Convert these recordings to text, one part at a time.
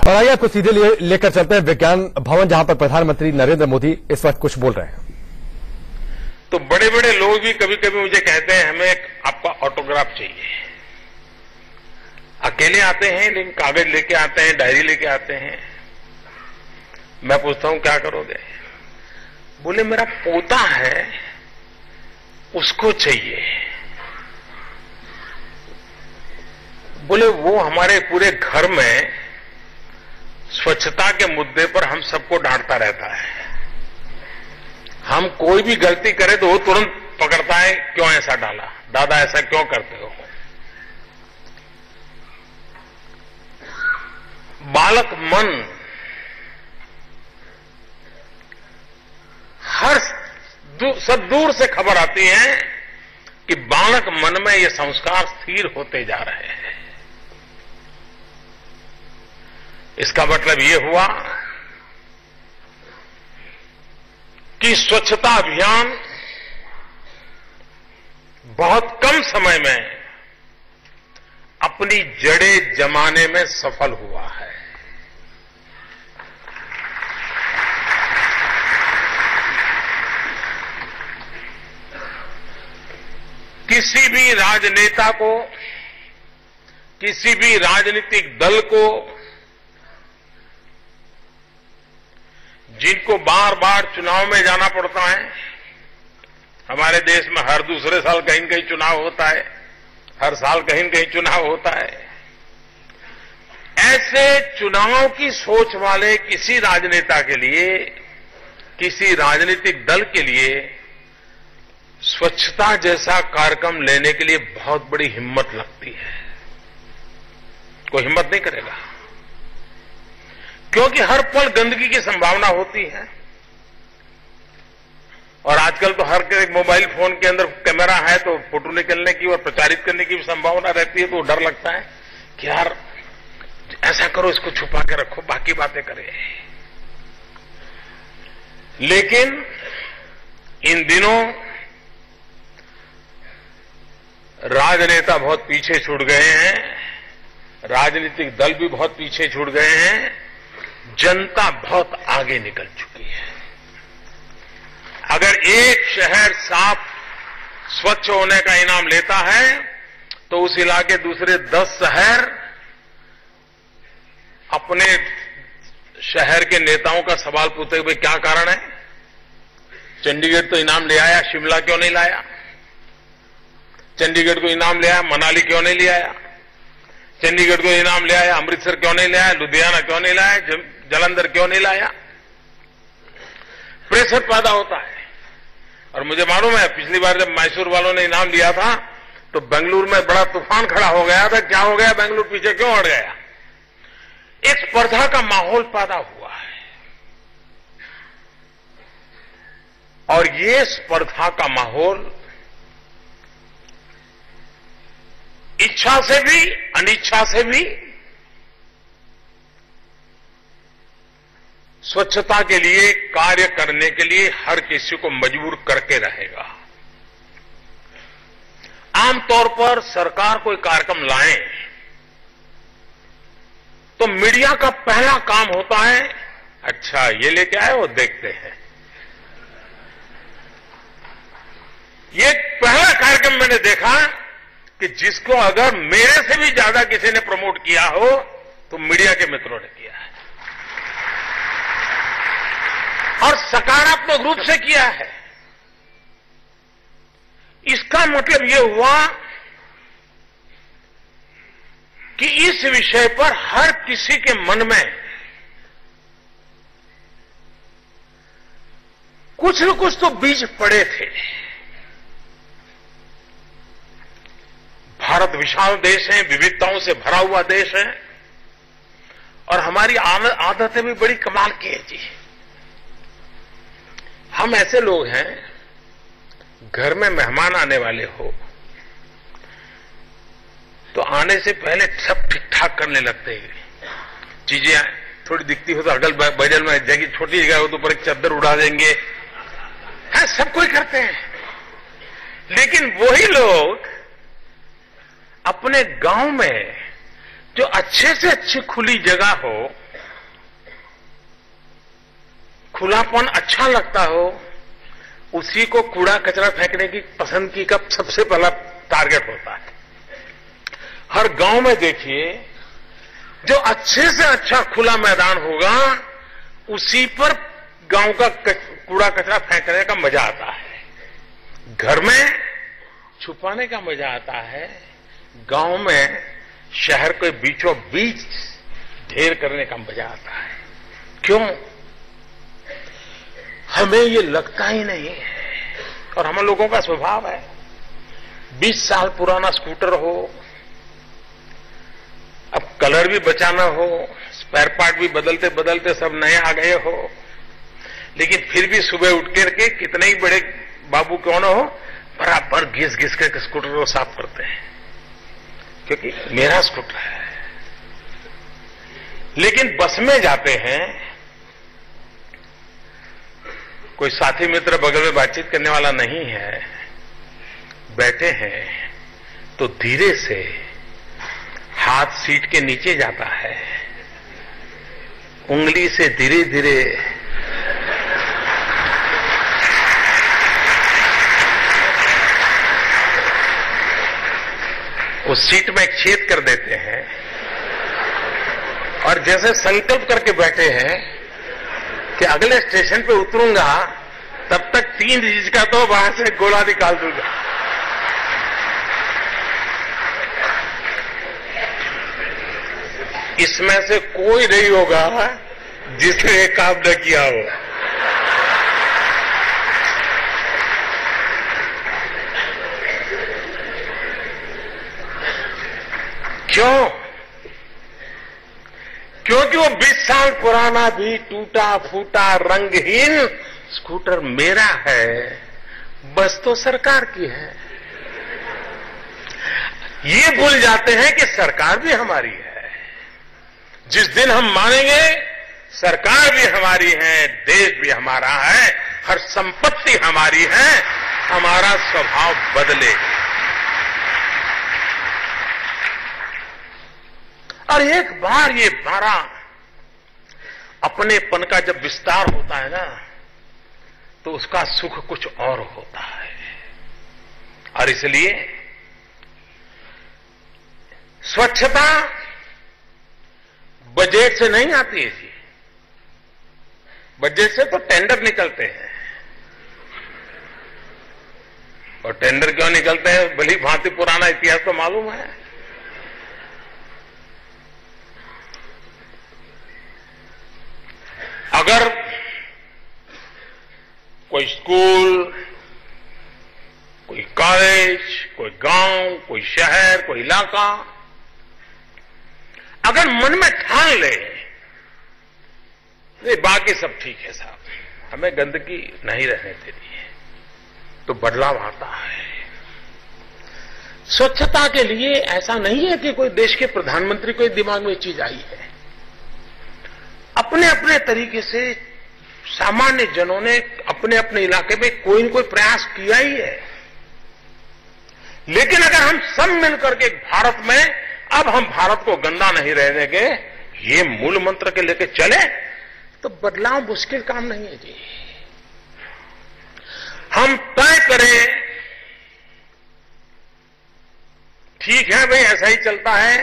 और आइए आपको सीधे लेकर चलते हैं विज्ञान भवन, जहां पर प्रधानमंत्री नरेंद्र मोदी इस वक्त कुछ बोल रहे हैं। तो बड़े बड़े लोग भी कभी कभी मुझे कहते हैं हमें आपका ऑटोग्राफ चाहिए। अकेले आते हैं लेकिन कागज लेके आते हैं, डायरी लेके आते हैं। मैं पूछता हूं क्या करोगे? बोले मेरा पोता है उसको चाहिए। बोले वो हमारे पूरे घर में स्वच्छता के मुद्दे पर हम सबको डांटता रहता है। हम कोई भी गलती करे तो वो तुरंत पकड़ता है, क्यों ऐसा डाला, दादा ऐसा क्यों करते हो। बालक मन सब दूर से खबर आती है कि बालक मन में ये संस्कार स्थिर होते जा रहे हैं। इसका मतलब ये हुआ कि स्वच्छता अभियान बहुत कम समय में अपनी जड़ें जमाने में सफल हुआ है। किसी भी राजनेता को, किसी भी राजनीतिक दल को, जिनको बार बार चुनाव में जाना पड़ता है, हमारे देश में हर दूसरे साल कहीं न कहीं चुनाव होता है, हर साल कहीं न कहीं चुनाव होता है, ऐसे चुनाव की सोच वाले किसी राजनेता के लिए, किसी राजनीतिक दल के लिए स्वच्छता जैसा कार्यक्रम लेने के लिए बहुत बड़ी हिम्मत लगती है। कोई हिम्मत नहीं करेगा, क्योंकि हर पल गंदगी की संभावना होती है। और आजकल तो हर एक मोबाइल फोन के अंदर कैमरा है, तो फोटो निकलने की और प्रचारित करने की भी संभावना रहती है। तो डर लगता है कि यार ऐसा करो, इसको छुपा के रखो, बाकी बातें करें। लेकिन इन दिनों राजनेता बहुत पीछे छूट गए हैं, राजनीतिक दल भी बहुत पीछे छूट गए हैं, जनता बहुत आगे निकल चुकी है। अगर एक शहर साफ स्वच्छ होने का इनाम लेता है तो उस इलाके दूसरे 10 शहर अपने शहर के नेताओं का सवाल पूछते हुए क्या कारण है, चंडीगढ़ तो इनाम ले आया, शिमला क्यों नहीं लाया? चंडीगढ़ को इनाम ले आया, मनाली क्यों नहीं ले आया? चंडीगढ़ को इनाम ले आया, अमृतसर क्यों नहीं ले आया, लुधियाना क्यों नहीं लाया, जालंधर क्यों नहीं लाया? प्रेशर पैदा होता है। और मुझे मालूम है पिछली बार जब मैसूर वालों ने इनाम लिया था तो बेंगलुरु में बड़ा तूफान खड़ा हो गया था। क्या हो गया, बेंगलुरु पीछे क्यों हट गया? एक स्पर्धा का माहौल पैदा हुआ है। और ये स्पर्धा का माहौल इच्छा से भी अनिच्छा से भी स्वच्छता के लिए कार्य करने के लिए हर किसी को मजबूर करके रहेगा। आमतौर पर सरकार कोई कार्यक्रम लाए तो मीडिया का पहला काम होता है, अच्छा ये लेके आए वो देखते हैं। ये पहला कार्यक्रम मैंने देखा कि जिसको अगर मेरे से भी ज्यादा किसी ने प्रमोट किया हो तो मीडिया के मित्रों ने किया है, और सकारात्मक रूप से किया है। इसका मतलब यह हुआ कि इस विषय पर हर किसी के मन में कुछ न कुछ तो बीज पड़े थे। भारत विशाल देश है, विविधताओं से भरा हुआ देश है, और हमारी आदतें भी बड़ी कमाल की है जी। हम ऐसे लोग हैं, घर में मेहमान आने वाले हो तो आने से पहले सब ठीक ठाक करने लगते हैं। चीजें थोड़ी दिखती हो तो अगल बगल में जगह छोटी जगह हो तो ऊपर एक चादर उड़ा देंगे, है सब कोई करते हैं। लेकिन वही लोग अपने गांव में जो अच्छे से अच्छी खुली जगह हो खुलापन अच्छा लगता हो, उसी को कूड़ा कचरा फेंकने की पसंदगी का सबसे पहला टारगेट होता है। हर गांव में देखिए, जो अच्छे से अच्छा खुला मैदान होगा, उसी पर गांव का कूड़ा कचरा फेंकने का मजा आता है। घर में छुपाने का मजा आता है, गांव में शहर के बीचों बीच ढेर करने का मजा आता है। क्यों? हमें ये लगता ही नहीं है, और हम लोगों का स्वभाव है, 20 साल पुराना स्कूटर हो, अब कलर भी बचाना हो, स्पेयर पार्ट भी बदलते बदलते सब नए आ गए हो, लेकिन फिर भी सुबह उठ करके कितने ही बड़े बाबू क्यों ना हो, बराबर घिस घिस करके स्कूटर को साफ करते हैं, क्योंकि मेरा स्कूटर है। लेकिन बस में जाते हैं, कोई साथी मित्र बगल में बातचीत करने वाला नहीं है, बैठे हैं, तो धीरे से हाथ सीट के नीचे जाता है, उंगली से धीरे धीरे उस सीट में एक छेद कर देते हैं, और जैसे संकल्प करके बैठे हैं कि अगले स्टेशन पे उतरूंगा तब तक 3 इंच का तो बाहर से गोला निकाल दूंगा। इसमें से कोई नहीं होगा जिसने ये काम न किया हो। क्यों? क्योंकि वो 20 साल पुराना भी टूटा फूटा रंगहीन स्कूटर मेरा है, बस तो सरकार की है। ये भूल जाते हैं कि सरकार भी हमारी है। जिस दिन हम मानेंगे सरकार भी हमारी है, देश भी हमारा है, हर संपत्ति हमारी है, हमारा स्वभाव बदलेगा। और एक बार ये हमारा अपनेपन का जब विस्तार होता है ना, तो उसका सुख कुछ और होता है। और इसलिए स्वच्छता बजट से नहीं आती है जी, बजट से तो टेंडर निकलते हैं। और टेंडर क्यों निकलते हैं, भली भांति पुराना इतिहास तो मालूम है। अगर कोई स्कूल, कोई कॉलेज, कोई गांव, कोई शहर, कोई इलाका अगर मन में ठान ले, ये बाकी सब ठीक है साहब, हमें गंदगी नहीं रहने देनी है, तो बदलाव आता है। स्वच्छता के लिए ऐसा नहीं है कि कोई देश के प्रधानमंत्री को दिमाग में चीज आई है। अपने अपने तरीके से सामान्य जनों ने अपने अपने इलाके में कोई न कोई प्रयास किया ही है। लेकिन अगर हम सब मिलकर के भारत में अब हम भारत को गंदा नहीं रहने के ये मूल मंत्र के लेके चले, तो बदलाव मुश्किल काम नहीं है जी। हम तय करें, ठीक है भाई ऐसा ही चलता है,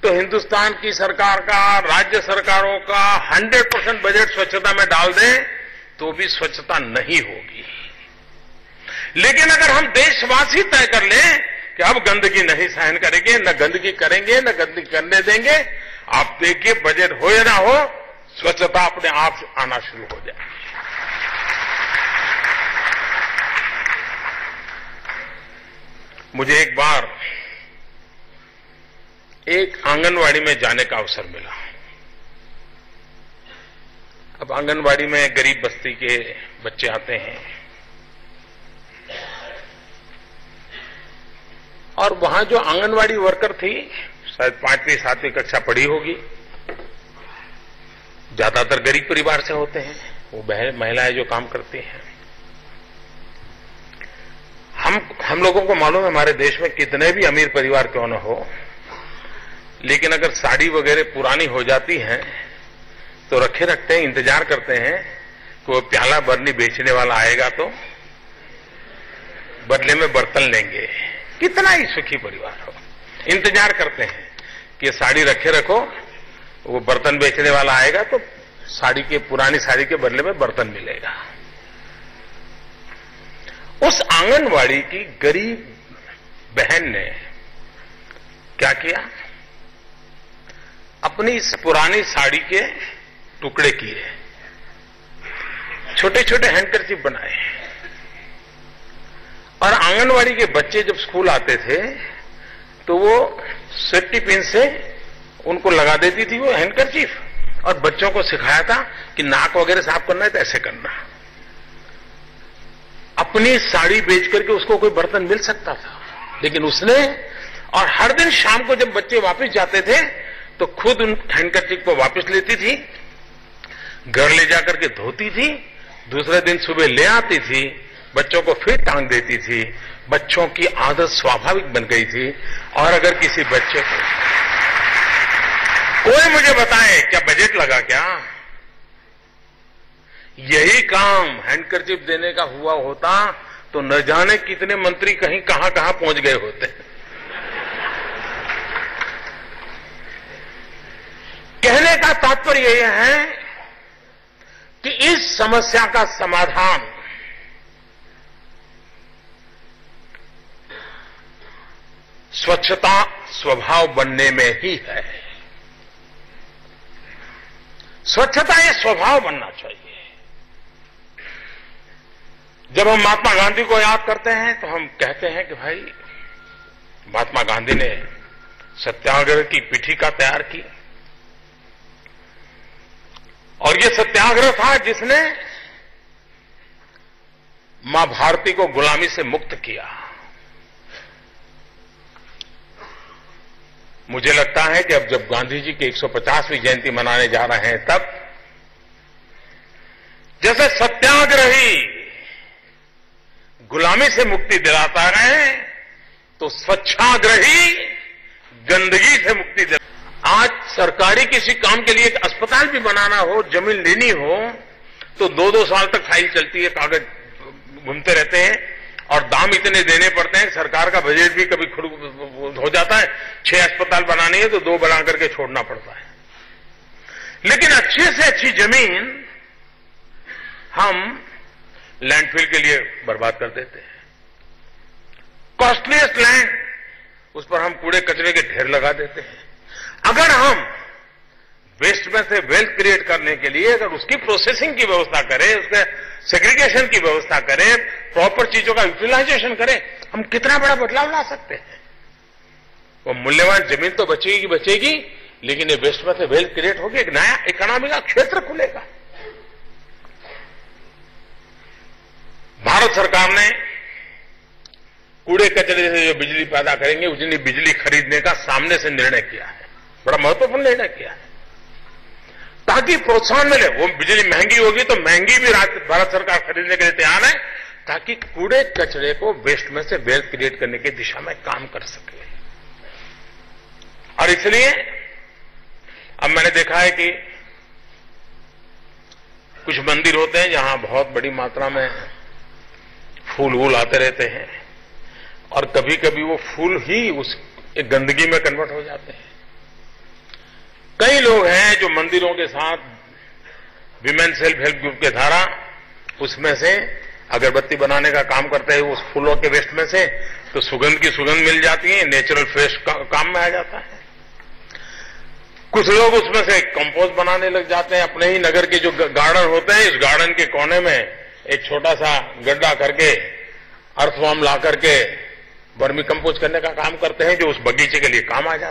तो हिंदुस्तान की सरकार का, राज्य सरकारों का 100% बजट स्वच्छता में डाल दें, तो भी स्वच्छता नहीं होगी। लेकिन अगर हम देशवासी तय कर लें कि अब गंदगी नहीं सहन करेंगे, न गंदगी करेंगे, न गंदगी करने देंगे, आप देखिए बजट हो या ना हो, स्वच्छता अपने आप आना शुरू हो जाए। मुझे एक बार एक आंगनवाड़ी में जाने का अवसर मिला। अब आंगनवाड़ी में गरीब बस्ती के बच्चे आते हैं, और वहां जो आंगनवाड़ी वर्कर थी, शायद 5वीं 7वीं कक्षा पढ़ी होगी, ज्यादातर गरीब परिवार से होते हैं वो महिलाएं जो काम करती हैं। हम लोगों को मालूम है हमारे देश में कितने भी अमीर परिवार क्यों न हो, लेकिन अगर साड़ी वगैरह पुरानी हो जाती है तो रखे रखते हैं, इंतजार करते हैं कोई प्याला बरनी बेचने वाला आएगा तो बदले में बर्तन लेंगे। कितना ही सुखी परिवार हो। इंतजार करते हैं कि साड़ी रखे रखो, वो बर्तन बेचने वाला आएगा तो साड़ी के, पुरानी साड़ी के बदले में बर्तन मिलेगा। उस आंगनवाड़ी की गरीब बहन ने क्या किया, अपनी इस पुरानी साड़ी के टुकड़े किए, छोटे छोटे हैंडकरचीफ बनाए और आंगनवाड़ी के बच्चे जब स्कूल आते थे तो वो सेफ्टी पिन से उनको लगा देती थी वो हैंडकरचीफ, और बच्चों को सिखाया था कि नाक वगैरह साफ करना है तो ऐसे करना। अपनी साड़ी बेच करके उसको कोई बर्तन मिल सकता था, लेकिन उसने, और हर दिन शाम को जब बच्चे वापस जाते थे तो खुद उन हैंडकरचीफ को वापस लेती थी, घर ले जाकर के धोती थी, दूसरे दिन सुबह ले आती थी, बच्चों को फिर टांग देती थी। बच्चों की आदत स्वाभाविक बन गई थी। और अगर किसी बच्चे को, कोई मुझे बताए क्या बजट लगा क्या, यही काम हैंडकरचीफ देने का हुआ होता तो न जाने कितने मंत्री कहीं कहां कहां पहुंच गए होते। कहने का तात्पर्य यह है कि इस समस्या का समाधान स्वच्छता स्वभाव बनने में ही है। स्वच्छता ये स्वभाव बनना चाहिए। जब हम महात्मा गांधी को याद करते हैं तो हम कहते हैं कि भाई महात्मा गांधी ने सत्याग्रह की पीठिका तैयार की, और ये सत्याग्रह था जिसने मां भारती को गुलामी से मुक्त किया। मुझे लगता है कि अब जब गांधी जी की 150वीं जयंती मनाने जा रहे हैं, तब जैसे सत्याग्रही गुलामी से मुक्ति दिलाता रहे तो स्वच्छाग्रही गंदगी से मुक्ति दिला। आज सरकारी किसी काम के लिए एक अस्पताल भी बनाना हो, जमीन लेनी हो, तो 2-2 साल तक फाइल चलती है, कागज घूमते रहते हैं और दाम इतने देने पड़ते हैं। सरकार का बजट भी कभी खुद हो जाता है, 6 अस्पताल बनानी है तो 2 बना करके छोड़ना पड़ता है। लेकिन अच्छे से अच्छी जमीन हम लैंडफिल के लिए बर्बाद कर देते हैं। कॉस्टलीस्ट लैंड, उस पर हम कूड़े कचरे के ढेर लगा देते हैं। अगर हम वेस्ट में से वेल्थ क्रिएट करने के लिए अगर उसकी प्रोसेसिंग की व्यवस्था करें, उसके सेग्रीगेशन की व्यवस्था करें, प्रॉपर चीजों का यूटिलाइजेशन करें, हम कितना बड़ा बदलाव ला सकते हैं। वो मूल्यवान जमीन तो बचेगी, लेकिन ये वेस्ट में से वेल्थ क्रिएट होगी, एक नया इकोनॉमी का क्षेत्र खुलेगा। भारत सरकार ने कूड़े कचरे से जो बिजली पैदा करेंगे उतनी बिजली खरीदने का सामने से निर्णय किया है। बड़ा महत्वपूर्ण निर्णय किया है, ताकि प्रोत्साहन मिले। वो बिजली महंगी होगी तो महंगी भी भारत सरकार खरीदने के लिए तैयार है, ताकि कूड़े कचरे को वेस्ट में से वेल्थ क्रिएट करने की दिशा में काम कर सके। और इसलिए अब मैंने देखा है कि कुछ मंदिर होते हैं जहां बहुत बड़ी मात्रा में फूल वूल आते रहते हैं, और कभी कभी वो फूल ही उस एक गंदगी में कन्वर्ट हो जाते हैं। कई लोग हैं जो मंदिरों के साथ विमेन सेल्फ हेल्प ग्रुप के द्वारा उसमें से अगरबत्ती बनाने का काम करते हैं, उस फूलों के वेस्ट में से तो सुगंध की सुगंध मिल जाती है, नेचुरल फ्रेश काम में आ जाता है। कुछ लोग उसमें से कंपोस्ट बनाने लग जाते हैं। अपने ही नगर के जो गार्डन होते हैं, इस गार्डन के कोने में एक छोटा सा गड्ढा करके अर्थवॉर्म ला करके वर्मी कंपोस्ट करने का काम करते हैं, जो उस बगीचे के लिए काम आ जाता है।